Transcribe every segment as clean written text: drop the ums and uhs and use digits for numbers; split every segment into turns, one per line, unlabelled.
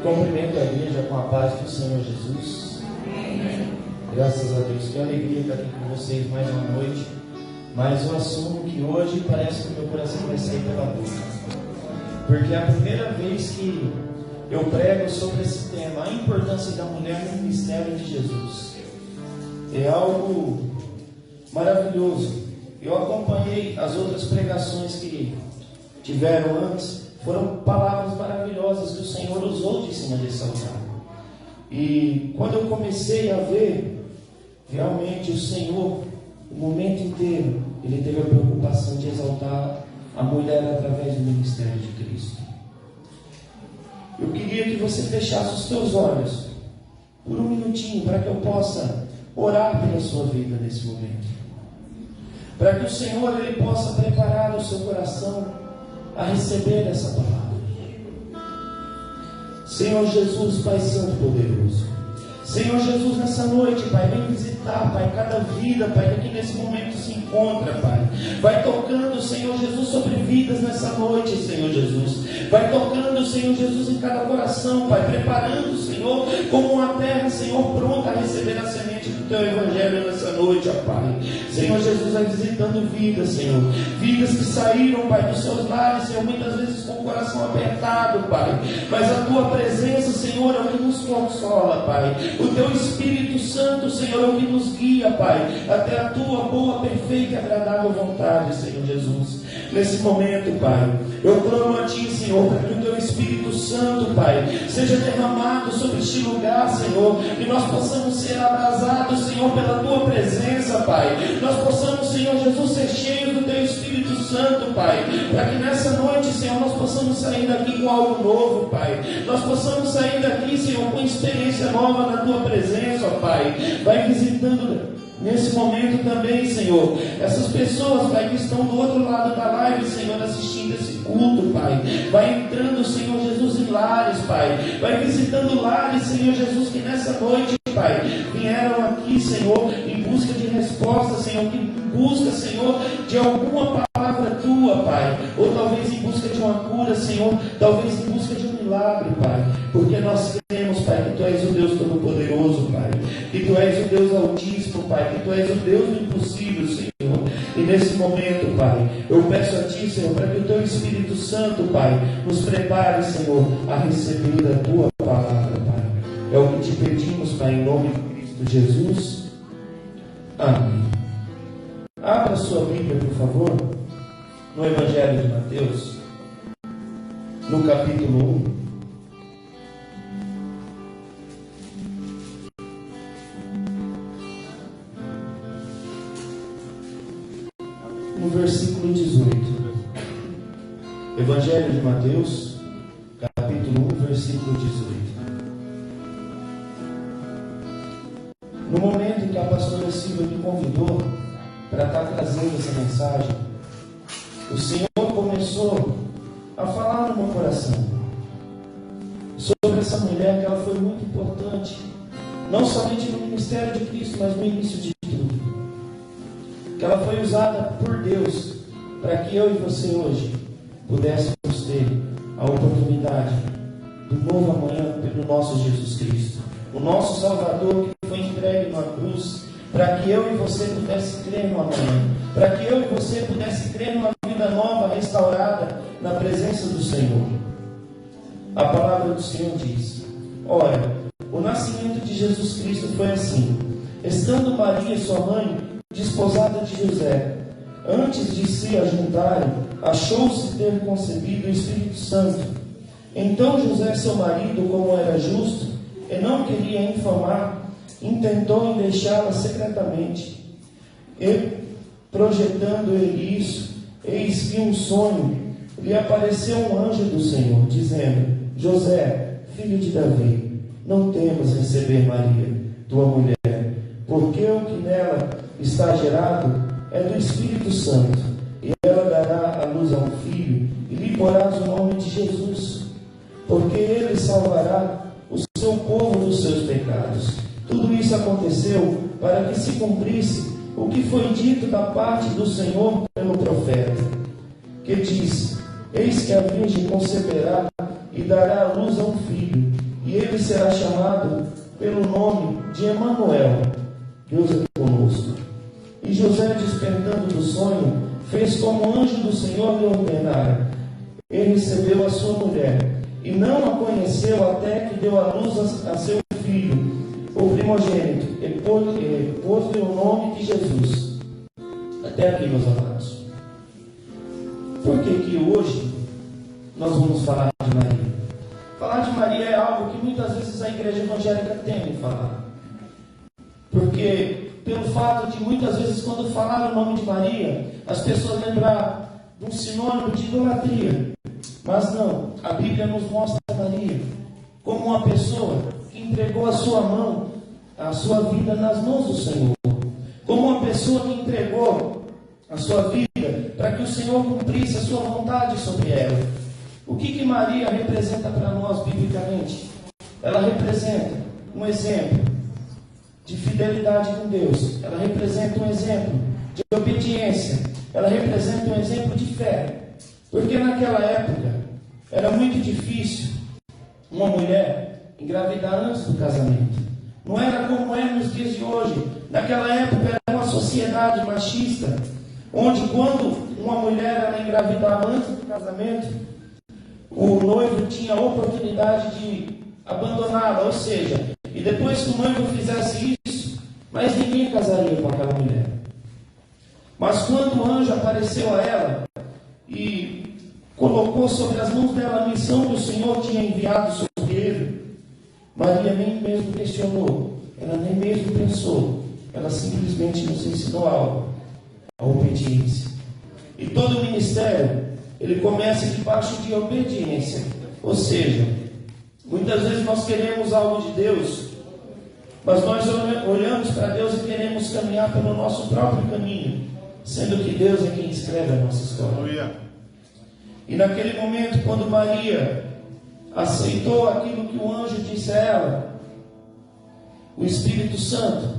Cumprimento a igreja com a paz do Senhor Jesus. Graças a Deus. Que alegria estar aqui com vocês mais uma noite. Mas eu assumo que hoje parece que o meu coração vai sair pela boca. Porque é a primeira vez que eu prego sobre esse tema, a importância da mulher no ministério de Jesus. É algo maravilhoso. Eu acompanhei as outras pregações que tiveram antes. Foram palavras maravilhosas que o Senhor usou de cima desse altar. E quando eu comecei a ver, realmente o Senhor, o momento inteiro, Ele teve a preocupação de exaltar a mulher através do ministério de Cristo. Eu queria que você fechasse os teus olhos por um minutinho, para que eu possa orar pela sua vida nesse momento. Para que o Senhor Ele possa preparar o seu coração a receber essa palavra. Senhor Jesus, Pai Santo Poderoso, Senhor Jesus, nessa noite, Pai, vem visitar, Pai, cada vida, Pai, que aqui nesse momento se encontra, Pai. Vai tocando, Senhor Jesus, sobre vidas nessa noite, Senhor Jesus. Vai tocando, Senhor Jesus, em cada coração, Pai, preparando, Senhor, como uma terra, Senhor, pronta a receber a semente do Teu Evangelho nessa noite, ó Pai. Senhor Jesus, vai visitando vidas, Senhor. Vidas que saíram, Pai, dos seus lares, Senhor, muitas vezes com o coração apertado, Pai. Mas a Tua presença, Senhor, é o que nos consola, Pai. O Teu Espírito Santo, Senhor, é o que nos guia, Pai, até a Tua boa, perfeita e agradável vontade, Senhor Jesus. Nesse momento, Pai, eu clamo a Ti, Senhor, para que o Teu Espírito Santo, Pai, seja derramado sobre este lugar, Senhor, e nós possamos ser abrasados, Senhor, pela Tua presença, Pai. Nós possamos, Senhor Jesus, ser cheios do Teu Espírito Santo, Pai, para que nessa noite, Senhor, nós possamos sair daqui com algo novo, Pai. Nós possamos sair daqui, Senhor, com experiência nova na Tua presença, ó Pai. Vai visitando nesse momento também, Senhor, essas pessoas, Pai, que estão do outro lado da live, Senhor, assistindo esse culto, Pai. Vai entrando, Senhor Jesus, em lares, Pai. Vai visitando lares, Senhor Jesus, que nessa noite, Pai, vieram aqui, Senhor, em busca de resposta, Senhor, em busca, Senhor, de alguma palavra Tua, Pai, ou talvez em busca de uma cura, Senhor, talvez em busca de um milagre, Pai, porque nós cremos, Pai, que Tu és o Deus Todo-Poderoso, Pai, que Tu és o Deus Altíssimo, Pai, que Tu és o Deus do impossível, Senhor. E nesse momento, Pai, eu peço a Ti, Senhor, para que o Teu Espírito Santo, Pai, nos prepare, Senhor, a receber a Tua palavra, Pai. É o que Te pedimos, Pai, em nome de Cristo Jesus. Amém. Abra sua Bíblia, por favor, no Evangelho de Mateus, no capítulo 1. No versículo 18. Evangelho de Mateus, capítulo 1, versículo 18. No momento em que a pastora Silvia me convidou para estar trazendo essa mensagem, o Senhor começou a falar no meu coração sobre essa mulher, que ela foi muito importante, não somente no ministério de Cristo, mas no início de tudo. Que ela foi usada por Deus para que eu e você hoje pudéssemos ter a oportunidade do novo amanhã pelo nosso Jesus Cristo, o nosso Salvador, que foi entregue na cruz, para que eu e você pudesse crer no amanhã, para que eu e você pudesse crer numa vida nova, restaurada na presença do Senhor. A palavra do Senhor diz: ora, o nascimento de Jesus Cristo foi assim: estando Maria, sua mãe, desposada de José, antes de se ajuntarem, achou-se ter concebido o Espírito Santo. Então José, seu marido, como era justo e não queria infamar, intentou em deixá-la secretamente. E, projetando ele isso, eis que um sonho lhe apareceu um anjo do Senhor, dizendo: José, filho de Davi, não temas receber Maria, tua mulher, porque o que nela está gerado é do Espírito Santo, e ela dará à luz a um filho, e lhe porás o nome de Jesus, porque ele salvará o seu povo dos seus pecados. Tudo isso aconteceu para que se cumprisse o que foi dito da parte do Senhor pelo profeta, que diz: eis que a virgem conceberá e dará à luz a um filho, e ele será chamado pelo nome de Emanuel, Deus é conosco. E José, despertando do sonho, fez como o anjo do Senhor lhe ordenara. Ele recebeu a sua mulher, e não a conheceu até que deu à luz a seu filho, o primogênito, e pôs-lhe o nome de Jesus. Até aqui, meus amados. Por que hoje nós vamos falar de Maria? Falar de Maria é algo que muitas vezes a igreja evangélica teme falar. Porque, pelo fato de muitas vezes, quando falar o nome de Maria, as pessoas lembram de um sinônimo de idolatria. Mas não, a Bíblia nos mostra Maria como uma pessoa que entregou a sua mão, a sua vida nas mãos do Senhor. Como uma pessoa que entregou a sua vida para que o Senhor cumprisse a sua vontade sobre ela. O que Maria representa para nós biblicamente? Ela representa um exemplo de fidelidade com Deus. Ela representa um exemplo de obediência. Ela representa um exemplo de fé. Porque naquela época era muito difícil uma mulher engravidar antes do casamento. Não era como é nos dias de hoje. Naquela época era uma sociedade machista, onde quando uma mulher ela engravidava antes do casamento, o noivo tinha a oportunidade de abandoná-la, ou seja, e depois que o noivo fizesse isso, mas ninguém casaria com aquela mulher. Mas quando o anjo apareceu a ela e colocou sobre as mãos dela a missão que o Senhor tinha enviado sobre ele, Maria nem mesmo questionou, ela nem mesmo pensou, ela simplesmente nos ensinou algo, a obediência. E todo o ministério, ele começa debaixo de obediência. Ou seja, muitas vezes nós queremos algo de Deus, mas nós olhamos para Deus e queremos caminhar pelo nosso próprio caminho, sendo que Deus é quem escreve a nossa história. E naquele momento, quando Maria aceitou aquilo que o anjo disse a ela, o Espírito Santo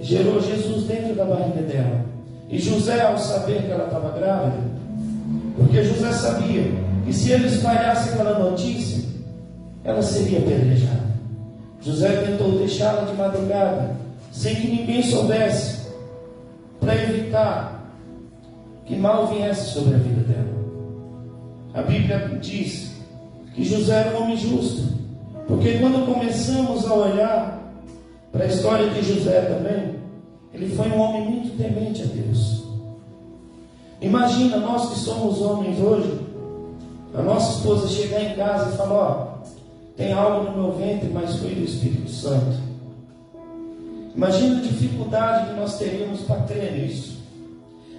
gerou Jesus dentro da barriga dela. E José, ao saber que ela estava grávida, porque José sabia que se ele espalhasse aquela notícia, ela seria apedrejada. José tentou deixá-la de madrugada, sem que ninguém soubesse, para evitar que mal viesse sobre a vida dela. A Bíblia diz que José era um homem justo, porque quando começamos a olhar para a história de José também, ele foi um homem muito temente a Deus. Imagina nós que somos homens hoje, a nossa esposa chegar em casa e falar: ó, tem algo no meu ventre, mas foi do Espírito Santo. Imagina a dificuldade que nós teríamos para crer nisso.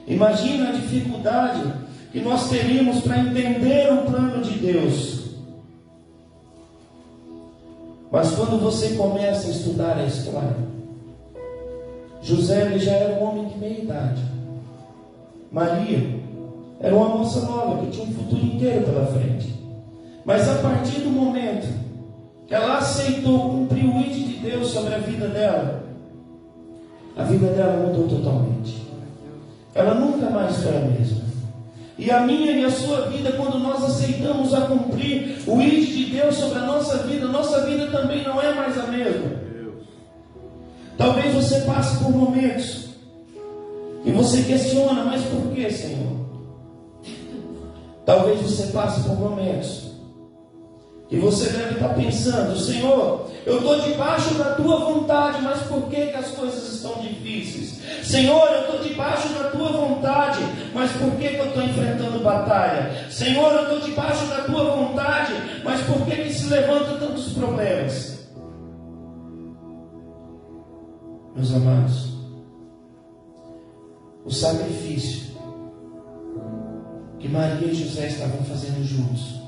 Imagina a dificuldade que nós teríamos para entender o plano de Deus. Mas quando você começa a estudar a história, José ele já era um homem de meia idade. Maria era uma moça nova que tinha um futuro inteiro pela frente. Mas a partir do momento que ela aceitou cumprir o ID de Deus sobre a vida dela mudou totalmente. Ela nunca mais foi a mesma. E a minha e a sua vida, quando nós aceitamos a cumprir o ID de Deus sobre a nossa vida também não é mais a mesma. Talvez você passe por momentos e você questiona: mas por que, Senhor? Talvez você passe por momentos e você deve estar pensando: Senhor, eu estou debaixo da tua vontade, mas por que as coisas estão difíceis? Senhor, eu estou debaixo da tua vontade, mas por que eu estou enfrentando batalha? Senhor, eu estou debaixo da tua vontade, mas por que se levantam tantos problemas? Meus amados, o sacrifício que Maria e José estavam fazendo juntos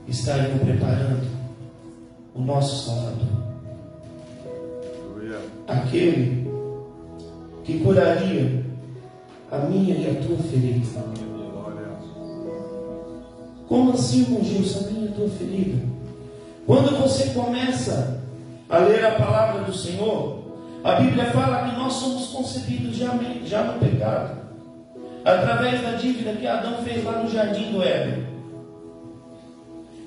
estariam preparando o nosso Salvador, aquele que curaria a minha e a tua ferida. Como assim, irmão Gilson, a minha e a tua ferida? Quando você começa a ler a palavra do Senhor, a Bíblia fala que nós somos concebidos já no pecado, através da dívida que Adão fez lá no jardim do Éden.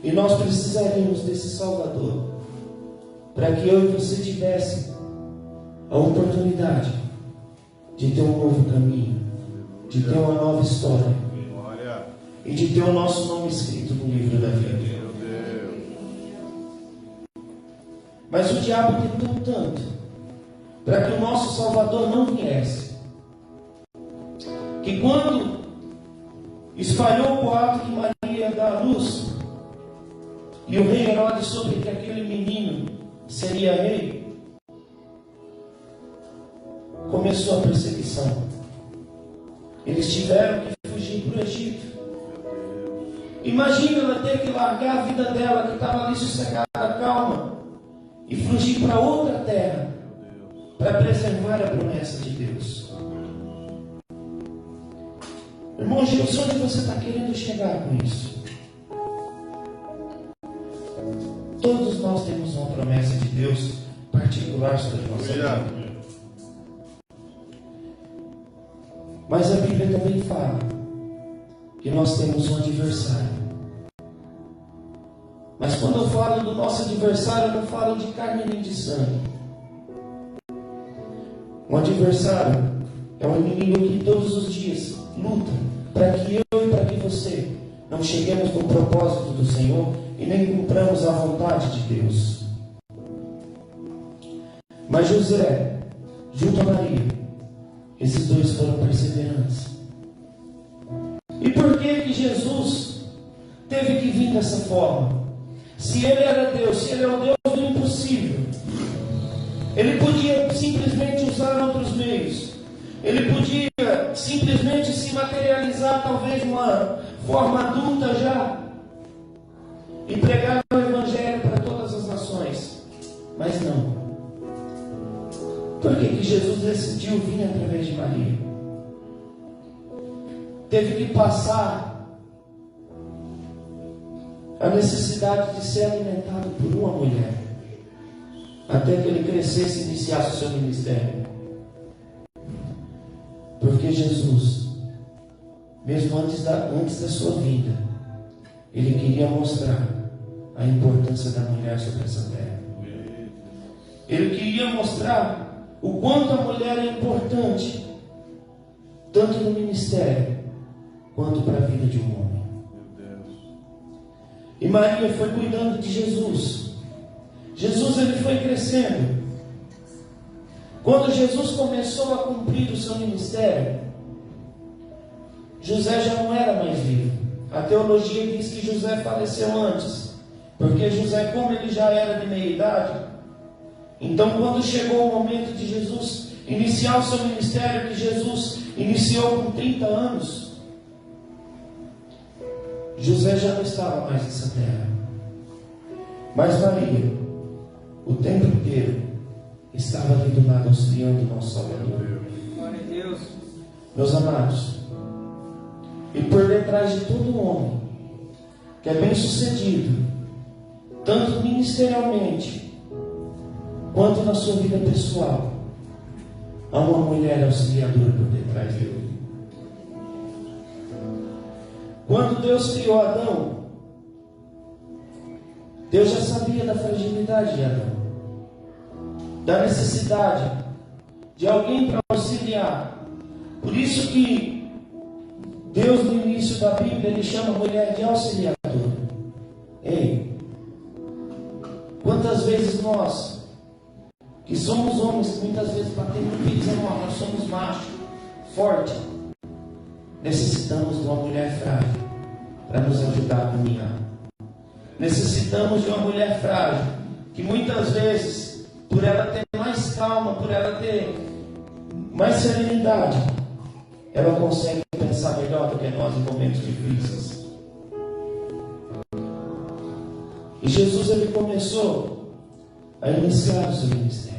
E nós precisaríamos desse Salvador, para que eu e você tivesse a oportunidade de ter um novo caminho, de ter uma nova história e de ter o nosso nome escrito no livro da vida. Mas o diabo tentou tanto para que o nosso Salvador não viesse, que quando espalhou o boato que Maria ia dar à luz, e o rei Herodes soube que aquele menino seria rei, começou a perseguição. Eles tiveram que fugir para o Egito. Imagina ela ter que largar a vida dela, que estava ali sossegada, calma, e fugir para outra terra, para preservar a promessa de Deus. Irmão Jesus, onde você está querendo chegar com isso? Todos nós temos uma promessa de Deus particular sobre a nossa vida. Mas a Bíblia também fala que nós temos um adversário. Mas quando eu falo do nosso adversário, eu não falo de carne nem de sangue. Um adversário é um inimigo que todos os dias luta para que eu e para que você não cheguemos no propósito do Senhor e nem cumpramos a vontade de Deus. Mas José, junto a Maria, esses dois foram perseverantes. E por que Jesus teve que vir dessa forma? Se Ele era Deus, se Ele é o Deus do impossível, Ele podia simplesmente usar outros meios. Ele podia simplesmente se materializar, talvez de uma forma adulta já, e pregar o Evangelho para todas as nações. Mas não. Por que Jesus decidiu vir através de Maria? Teve que passar a necessidade de ser alimentado por uma mulher, até que ele crescesse e iniciasse o seu ministério. Porque Jesus, mesmo antes da sua vida, Ele queria mostrar a importância da mulher sobre essa terra. Ele queria mostrar o quanto a mulher é importante, tanto no ministério, quanto para a vida de um homem. E Maria foi cuidando de Jesus. Jesus, ele foi crescendo. Quando Jesus começou a cumprir o seu ministério, José já não era mais vivo. A teologia diz que José faleceu antes, porque José, como ele já era de meia idade, então quando chegou o momento de Jesus iniciar o seu ministério, que Jesus iniciou com 30 anos, José já não estava mais nessa terra. Mas Maria, o tempo inteiro, estava ali do lado auxiliando o nosso Salvador.
Glória a Deus.
Meus amados, e por detrás de todo homem que é bem sucedido, tanto ministerialmente quanto na sua vida pessoal, há uma mulher auxiliadora por detrás dele. Quando Deus criou Adão, Deus já sabia da fragilidade de Adão, da necessidade de alguém para auxiliar. Por isso que Deus, no início da Bíblia, Ele chama a mulher de auxiliadora. Ei, quantas vezes nós, que somos homens, que muitas vezes batemos no peito e dizemos, nós somos machos, forte, necessitamos de uma mulher frágil para nos ajudar a caminhar. Necessitamos de uma mulher frágil, que muitas vezes, por ela ter mais calma, por ela ter mais serenidade, ela consegue pensar melhor do que nós em momentos difíceis. E Jesus, ele começou a iniciar o seu ministério.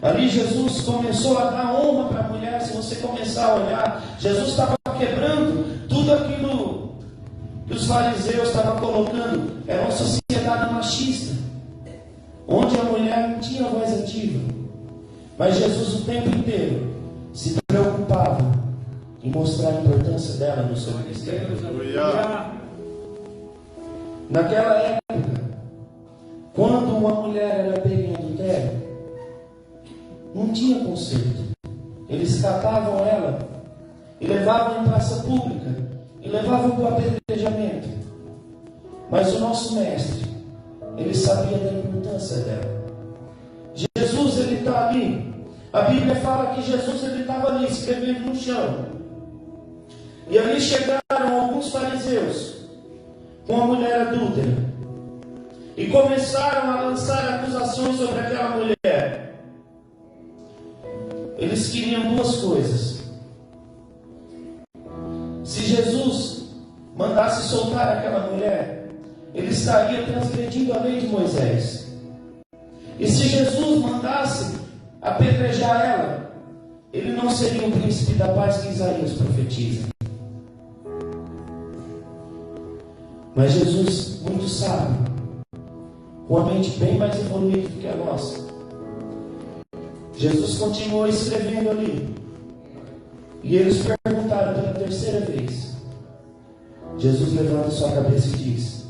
Ali Jesus começou a dar honra para a mulher. Se você começar a olhar, Jesus estava quebrando tudo aquilo que os fariseus estavam colocando. Era uma sociedade machista, onde a mulher não tinha voz ativa. Mas Jesus o tempo inteiro se preocupava em mostrar a importância dela no seu ministério. Naquela época, quando uma mulher era pega em adultério, não tinha conserto. Eles catavam ela e levavam em praça pública e levavam para o apedrejamento. Mas o nosso mestre, ele sabia da importância dela. Jesus, ele está ali. A Bíblia fala que Jesus, ele estava ali escrevendo no chão. E ali chegaram alguns fariseus com a mulher adúltera e começaram a lançar acusações sobre aquela mulher. Eles queriam duas coisas: se Jesus mandasse soltar aquela mulher, ele estaria transgredindo a lei de Moisés. E se Jesus mandasse apedrejar ela, ele não seria o príncipe da paz que Isaías profetiza. Mas Jesus, muito sábio, com a mente bem mais evoluída do que a nossa, Jesus continuou escrevendo ali. E eles perguntaram pela terceira vez. Jesus levanta sua cabeça e diz: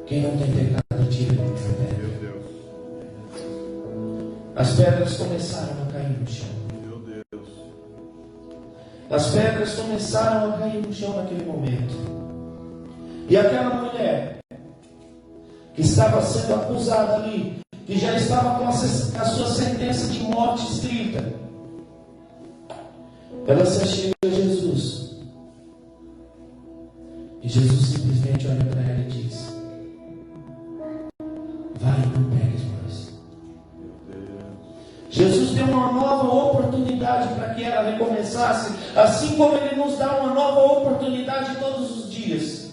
quem não tem pecado, tira a pedra. As pedras começaram a cair no chão. As pedras começaram a cair no chão naquele momento. E aquela mulher que estava sendo acusada ali, que já estava com a sua sentença de morte escrita, ela se achega a Jesus. E Jesus simplesmente olha para ela e diz: vai, não pegues mais. Jesus deu uma nova oportunidade para que ela recomeçasse, assim como Ele nos dá uma nova oportunidade todos os dias.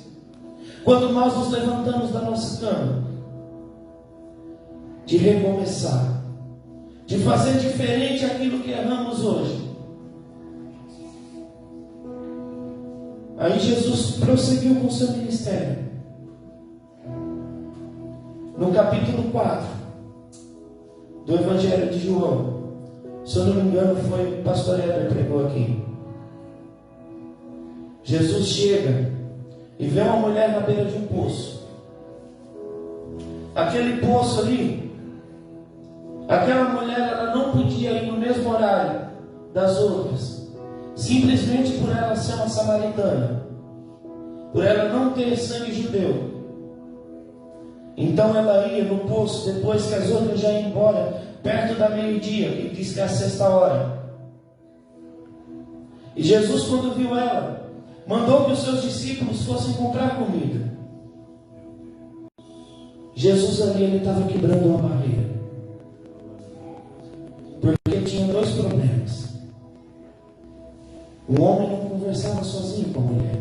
Quando nós nos levantamos da nossa cama, de recomeçar, de fazer diferente aquilo que erramos hoje. Aí Jesus prosseguiu com o seu ministério. No capítulo 4 do Evangelho de João, se eu não me engano foi o pastor Éder que pregou aqui. Jesus chega e vê uma mulher na beira de um poço. Aquele poço ali, aquela mulher, ela não podia ir no mesmo horário das outras, simplesmente por ela ser uma samaritana, por ela não ter sangue judeu. Então ela ia no poço depois que as outras já iam embora, perto da meio-dia, que diz que é a sexta hora. E Jesus, quando viu ela, mandou que os seus discípulos fossem comprar comida. Jesus ali, ele estava quebrando uma barreira, porque tinha dois problemas. O homem não conversava sozinho com a mulher,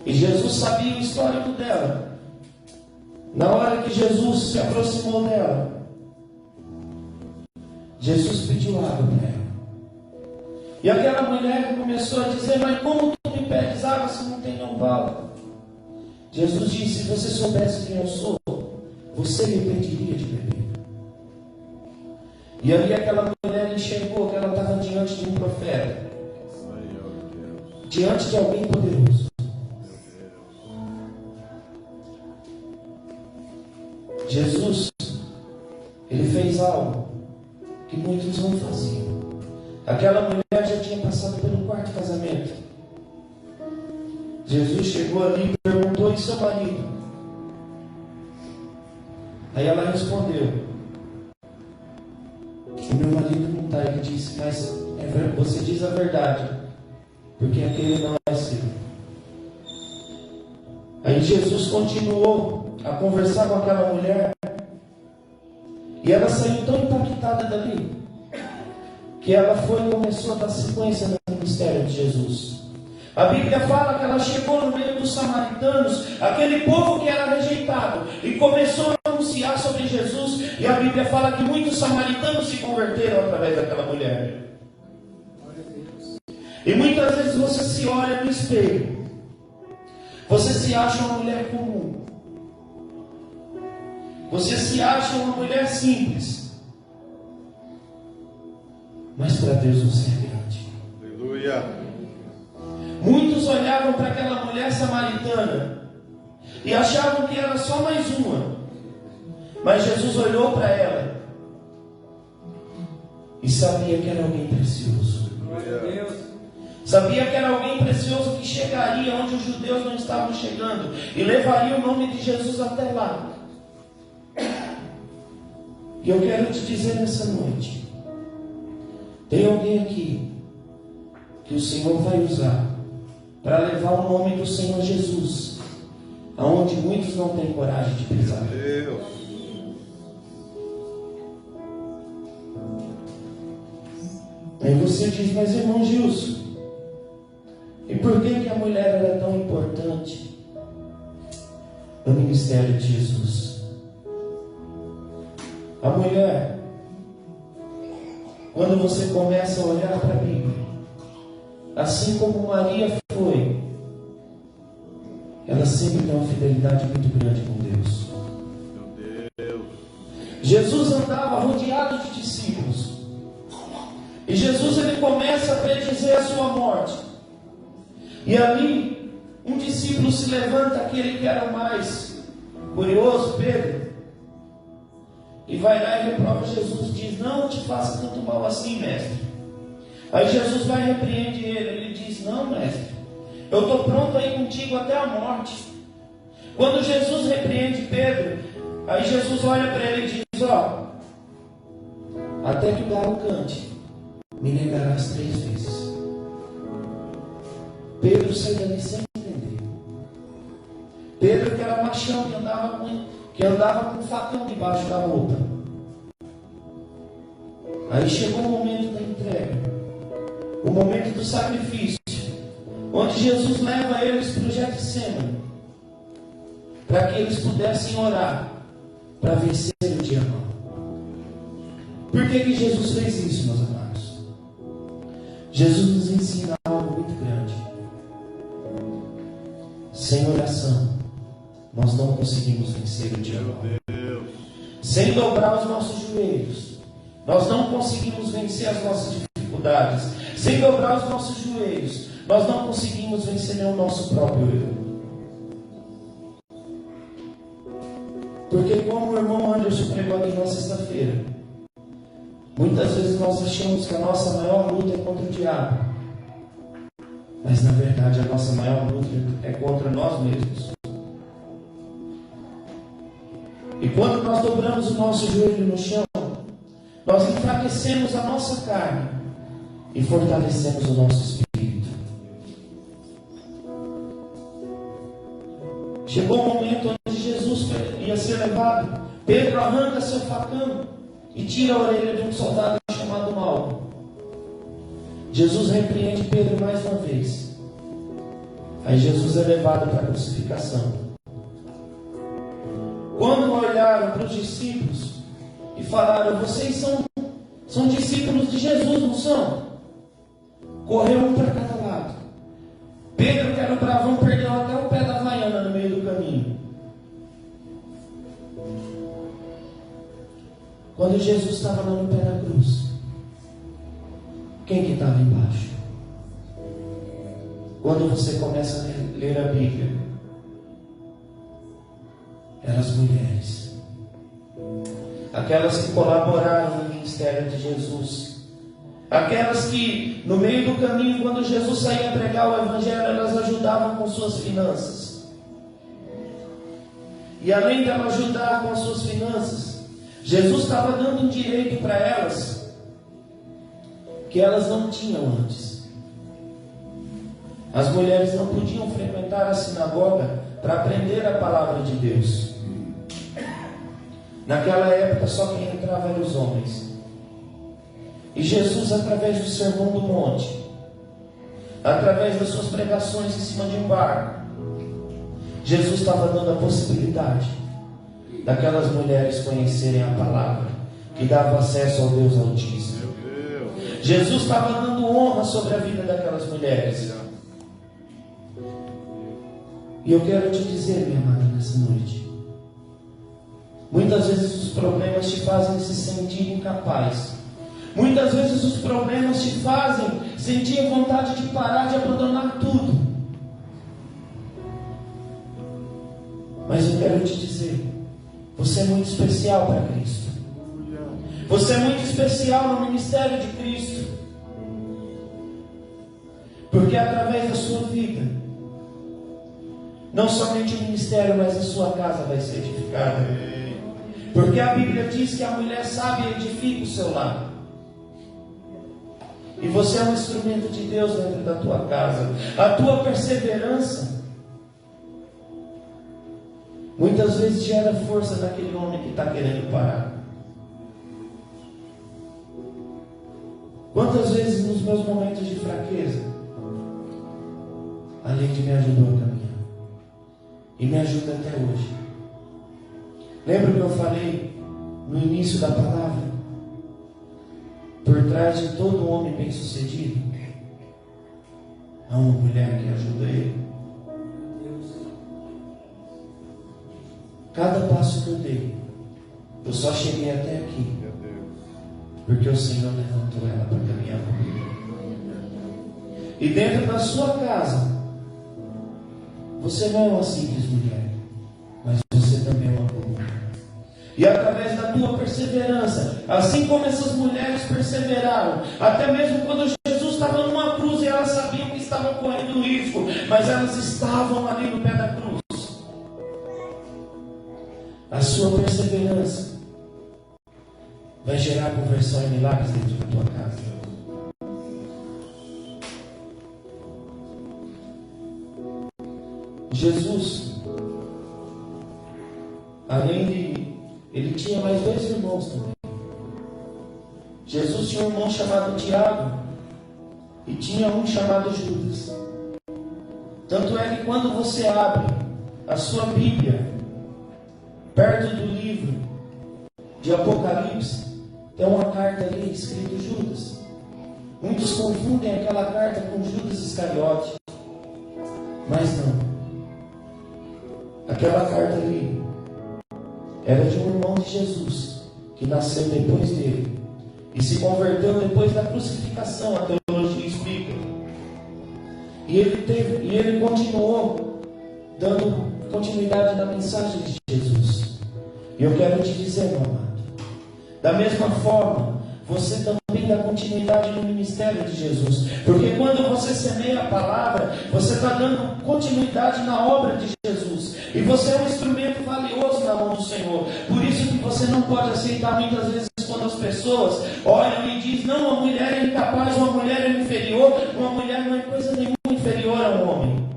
e Jesus sabia o histórico dela. Na hora que Jesus se aproximou dela, Jesus pediu água para ela. E aquela mulher começou a dizer: mas como tu me pedes água se não tem nenhum balde? Jesus disse: se você soubesse quem eu sou, você me pediria de beber. E ali aquela mulher enxergou que ela estava diante de um profeta, diante de alguém poderoso. Jesus, ele fez algo que muitos não faziam. Aquela mulher já tinha passado pelo quarto casamento. Jesus chegou ali e perguntou: e seu marido? Aí ela respondeu: o meu marido não está. Ele disse: mas você diz a verdade, porque aquele não é seu. Aí Jesus continuou a conversar com aquela mulher, e ela saiu tão impactada dali, que ela foi e começou a dar sequência no ministério de Jesus. A Bíblia fala que ela chegou no meio dos samaritanos, aquele povo que era rejeitado, e começou a anunciar sobre Jesus. E a Bíblia fala que muitos samaritanos se converteram através daquela mulher. E muitas vezes você se olha no espelho, você se acha uma mulher comum, você se acha uma mulher simples, mas para Deus você é grande. Aleluia. Muitos olhavam para aquela mulher samaritana e achavam que era só mais uma. Mas Jesus olhou para ela e sabia que era alguém precioso. Sabia que era alguém precioso que chegaria onde os judeus não estavam chegando e levaria o nome de Jesus até lá. E eu quero te dizer nessa noite, tem alguém aqui que o Senhor vai usar para levar o nome do Senhor Jesus aonde muitos não têm coragem de pisar. Aí você diz, mas irmão Gilson, e por que a mulher era tão importante no ministério de Jesus? A mulher, quando você começa a olhar para a Bíblia, assim como Maria foi, ela sempre tem uma fidelidade muito grande com Deus. Meu Deus. Jesus andava rodeado de discípulos. E Jesus ele começa a predizer a sua morte. E ali, um discípulo se levanta, aquele que era mais curioso, Pedro, e vai lá e reprova Jesus, diz, não te faça tanto mal assim, mestre. Aí Jesus vai e repreende ele diz, não, mestre, eu estou pronto aí contigo até a morte. Quando Jesus repreende Pedro, aí Jesus olha para ele e diz, ó, até que o galo cante, me negarás 3 vezes. Pedro saiu dali sem entender. Pedro que era machão, que andava com um facão debaixo da roupa. Aí chegou o momento da entrega, o momento do sacrifício, onde Jesus leva eles para o Getsemane, para que eles pudessem orar, para vencer o dia mau. Por que Jesus fez isso, meus amados? Jesus nos ensina algo muito grande. Sem oração, nós não conseguimos vencer o dia mau. Sem dobrar os nossos joelhos, nós não conseguimos vencer as nossas dificuldades. Sem dobrar os nossos joelhos, nós não conseguimos vencer nem o nosso próprio eu. Porque como o irmão Anderson pregou aqui na sexta-feira, muitas vezes nós achamos que a nossa maior luta é contra o diabo. Mas na verdade a nossa maior luta é contra nós mesmos. E quando nós dobramos o nosso joelho no chão, nós enfraquecemos a nossa carne e fortalecemos o nosso espírito. Chegou o momento onde Jesus ia ser levado. Pedro arranca seu facão e tira a orelha de um soldado chamado Malco. Jesus repreende Pedro mais uma vez. Aí Jesus é levado para a crucificação. Quando olharam para os discípulos e falaram, vocês são discípulos de Jesus, não são? Correu um para cada lado. Pedro, que era o bravão, perdeu até o pé da Havaiana no meio do caminho. Quando Jesus estava lá no pé da cruz, quem que estava embaixo? Quando você começa a ler a Bíblia, eram as mulheres, aquelas que colaboraram no ministério de Jesus, aquelas que no meio do caminho, quando Jesus saía a pregar o Evangelho, elas ajudavam com suas finanças. E além de ela ajudar com as suas finanças, Jesus estava dando um direito para elas que elas não tinham antes. As mulheres não podiam frequentar a sinagoga para aprender a palavra de Deus. Naquela época só quem entrava eram os homens. E Jesus, através do Sermão do Monte, através das suas pregações em cima de um barco, Jesus estava dando a possibilidade daquelas mulheres conhecerem a palavra que dava acesso ao Deus Altíssimo. Jesus estava dando honra sobre a vida daquelas mulheres. E eu quero te dizer, minha amada, nessa noite, muitas vezes os problemas te fazem se sentir incapaz. Muitas vezes os problemas te fazem sentir vontade de parar, de abandonar tudo. Mas eu quero te dizer, você é muito especial para Cristo. Você é muito especial no ministério de Cristo. Porque através da sua vida, não somente o ministério, mas a sua casa vai ser edificada. Porque a Bíblia diz que a mulher sábia edifica o seu lar. E você é um instrumento de Deus dentro da tua casa. A tua perseverança muitas vezes gera força naquele homem que está querendo parar. Quantas vezes nos meus momentos de fraqueza, a gente me ajudou a caminhar. E me ajuda até hoje. Lembra que eu falei no início da palavra? Por trás de todo homem bem-sucedido, há uma mulher que ajuda ele. Cada passo que eu dei, eu só cheguei até aqui porque o Senhor levantou ela para caminhar comigo. E dentro da sua casa, você não é uma simples mulher, mas você também é uma boa mulher. E através da tua perseverança, assim como essas mulheres perseveraram, até mesmo quando Jesus estava numa cruz e elas sabiam que estavam correndo risco, mas elas estavam ali no pé da cruz. A sua perseverança vai gerar conversão e milagres dentro da tua casa. Jesus, além de... Ele tinha mais 2 irmãos também. Jesus tinha um irmão chamado Tiago e tinha um chamado Judas. Tanto é que quando você abre a sua Bíblia, perto do livro de Apocalipse, tem uma carta ali escrito Judas. Muitos confundem aquela carta com Judas Iscariote, mas não. Aquela carta ali era de um irmão de Jesus, que nasceu depois dele e se converteu depois da crucificação, a teologia explica. E ele continuou dando continuidade na mensagem de Jesus. E eu quero te dizer, meu amado, da mesma forma, você também dá continuidade no ministério de Jesus. Porque quando você semeia a palavra, você está dando continuidade na obra de Jesus. E você é um instrumento valioso na mão do Senhor. Por isso que você não pode aceitar muitas vezes quando as pessoas olham e dizem: não, uma mulher é incapaz, uma mulher é inferior, uma mulher não é coisa nenhuma inferior a um homem.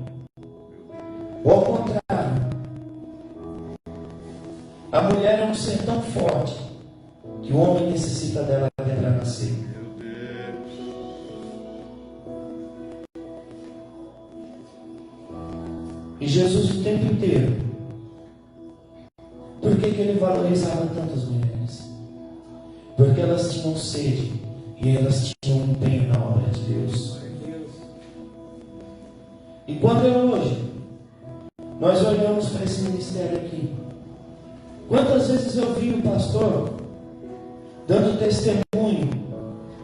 Ou ao contrário, a mulher é um ser tão forte que o homem necessita dela até para nascer. E Jesus o tempo inteiro, por que ele valorizava tanto as mulheres? Porque elas tinham sede e elas tinham empenho na obra de Deus. E quando hoje nós olhamos para esse ministério aqui, quantas vezes eu vi o pastor dando testemunho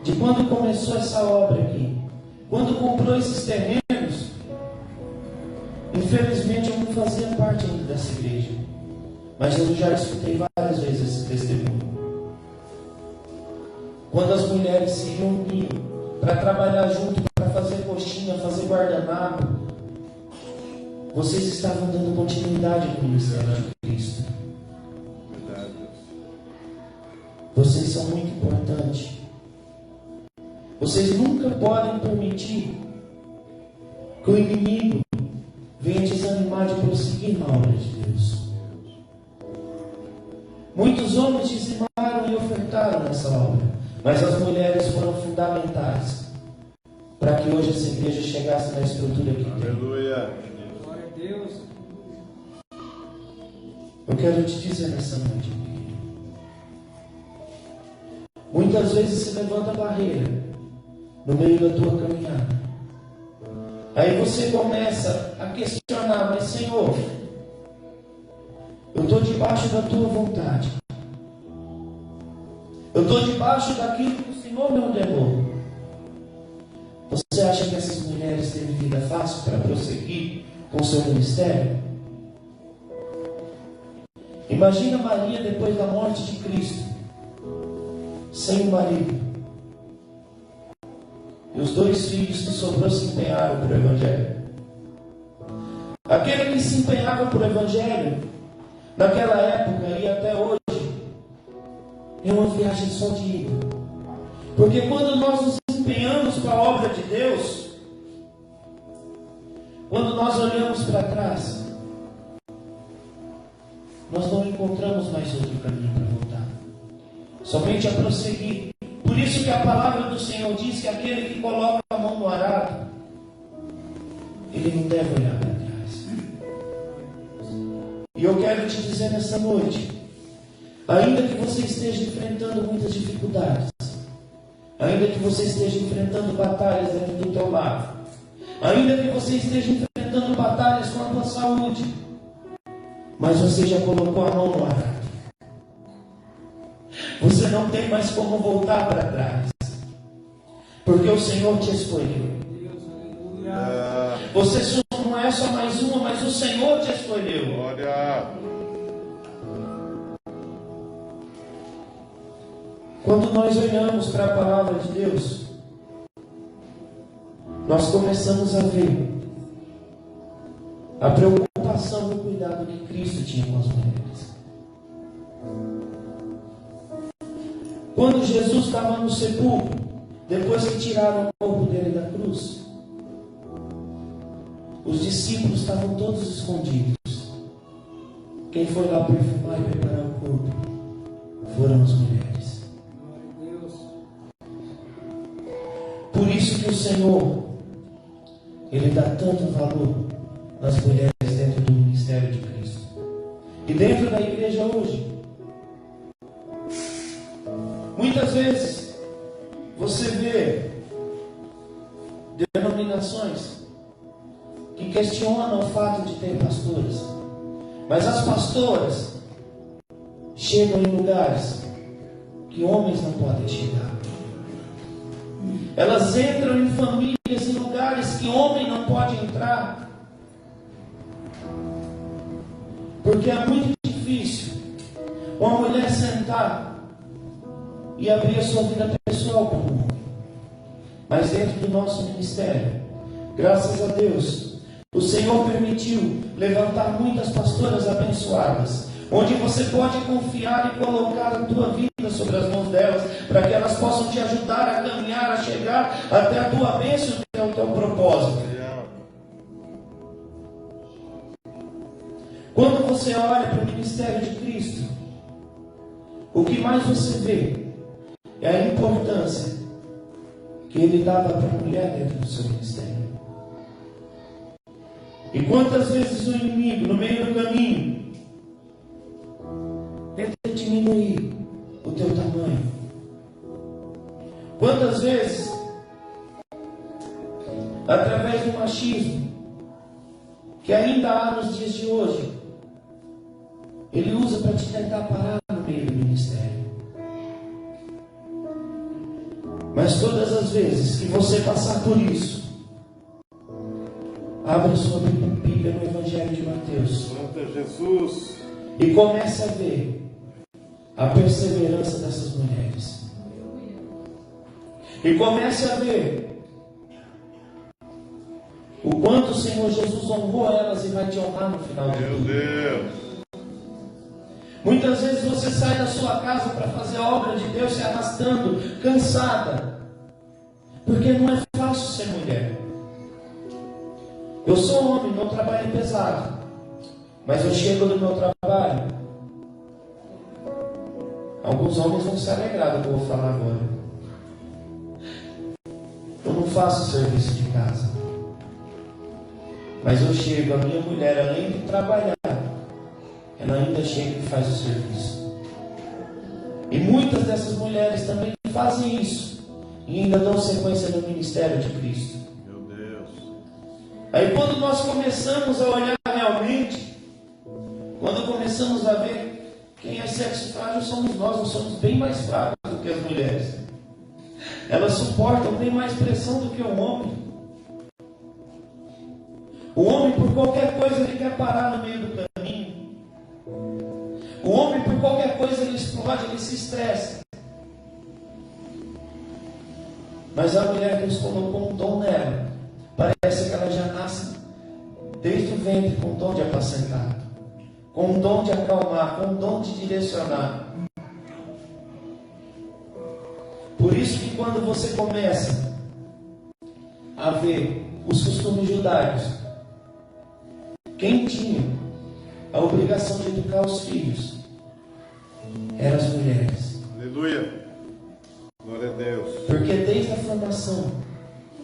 de quando começou essa obra aqui, quando comprou esses terrenos. Infelizmente eu não fazia parte ainda dessa igreja, mas eu já escutei várias vezes esse testemunho. Quando as mulheres se reuniam para trabalhar junto, para fazer coxinha, fazer guardanapo, vocês estavam dando continuidade no ministério de Cristo. Vocês são muito importantes. Vocês nunca podem permitir que o inimigo venha desanimar de prosseguir na obra de Deus. Muitos homens dizimaram e ofertaram nessa obra, mas as mulheres foram fundamentais para que hoje essa igreja chegasse na estrutura que tem.
Aleluia.
Glória a Deus.
Eu quero te dizer nessa noite, muitas vezes se levanta barreira no meio da tua caminhada. Aí você começa a questionar: mas Senhor, eu estou debaixo da tua vontade. Eu estou debaixo daquilo que o Senhor me ordenou. Você acha que essas mulheres têm vida fácil para prosseguir com o seu ministério? Imagina Maria depois da morte de Cristo, sem o marido. E os 2 filhos que sobrou se empenharam para o Evangelho. Aquele que se empenhava por Evangelho, naquela época e até hoje, é uma viagem só de ida. Porque quando nós nos empenhamos para a obra de Deus, quando nós olhamos para trás, nós não encontramos mais outro caminho para voltar. Somente a prosseguir. Por isso que a palavra do Senhor diz que aquele que coloca a mão no arado, ele não deve olhar para trás. E eu quero te dizer nessa noite, ainda que você esteja enfrentando muitas dificuldades, ainda que você esteja enfrentando batalhas dentro do teu lar, ainda que você esteja enfrentando batalhas com a tua saúde, mas você já colocou a mão no arado. Você não tem mais como voltar para trás, porque o Senhor te escolheu. Você não é só mais uma, mas o Senhor te escolheu. Quando nós olhamos para a palavra de Deus, nós começamos a ver a preocupação e o cuidado que Cristo tinha com as mulheres. Quando Jesus estava no sepulcro, depois que tiraram o corpo dele da cruz, os discípulos estavam todos escondidos. Quem foi lá perfumar e preparar o corpo foram as mulheres. Por isso que o Senhor, Ele dá tanto valor nas mulheres dentro do ministério de Cristo e dentro da igreja hoje. Muitas vezes você vê denominações que questionam o fato de ter pastoras, mas as pastoras chegam em lugares que homens não podem chegar. Elas entram em famílias, em lugares que homem não pode entrar, porque é muito difícil uma mulher sentar e abrir a sua vida pessoal para o mundo. Mas dentro do nosso ministério, graças a Deus, o Senhor permitiu levantar muitas pastoras abençoadas, onde você pode confiar e colocar a tua vida sobre as mãos delas, para que elas possam te ajudar a caminhar, a chegar até a tua bênção e até o teu propósito. Quando você olha para o ministério de Cristo, o que mais você vê é a importância que Ele dava para a mulher dentro do seu ministério. E quantas vezes o inimigo, no meio do caminho, tenta diminuir o teu tamanho. Quantas vezes, através do machismo, que ainda há nos dias de hoje, ele usa para te tentar parar no meio do ministério. Mas todas as vezes que você passar por isso, abra sua Bíblia no Evangelho de Mateus.
Santo Jesus.
E comece a ver a perseverança dessas mulheres. E comece a ver o quanto o Senhor Jesus honrou elas e vai te honrar no final de tudo.
Meu Deus.
Muitas vezes você sai da sua casa para fazer a obra de Deus se arrastando, cansada, porque não é fácil ser mulher. Eu sou homem, meu trabalho é pesado, mas eu chego do meu trabalho. Alguns homens vão se alegrar do que eu vou falar agora. Eu não faço serviço de casa, mas eu chego, a minha mulher, além de trabalhar, ela ainda chega e faz o serviço. E muitas dessas mulheres também fazem isso e ainda dão sequência no ministério de Cristo.
Meu Deus.
Aí quando nós começamos a olhar realmente, quando começamos a ver quem é sexo frágil somos nós somos bem mais fracos do que as mulheres. Elas suportam bem mais pressão do que o homem. O homem, por qualquer coisa, ele quer parar no meio do caminho. O qualquer coisa ele explode, ele se estressa. Mas a mulher, Deus colocou um dom nela. Parece que ela já nasce desde o ventre com um dom de apacentar, com um dom de acalmar, com um dom de direcionar. Por isso que quando você começa a ver os costumes judaicos, quem tinha a obrigação de educar os filhos eram as mulheres.
Aleluia. Glória a Deus.
Porque desde a formação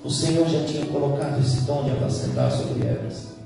o Senhor já tinha colocado esse dom de apacentar sobre elas.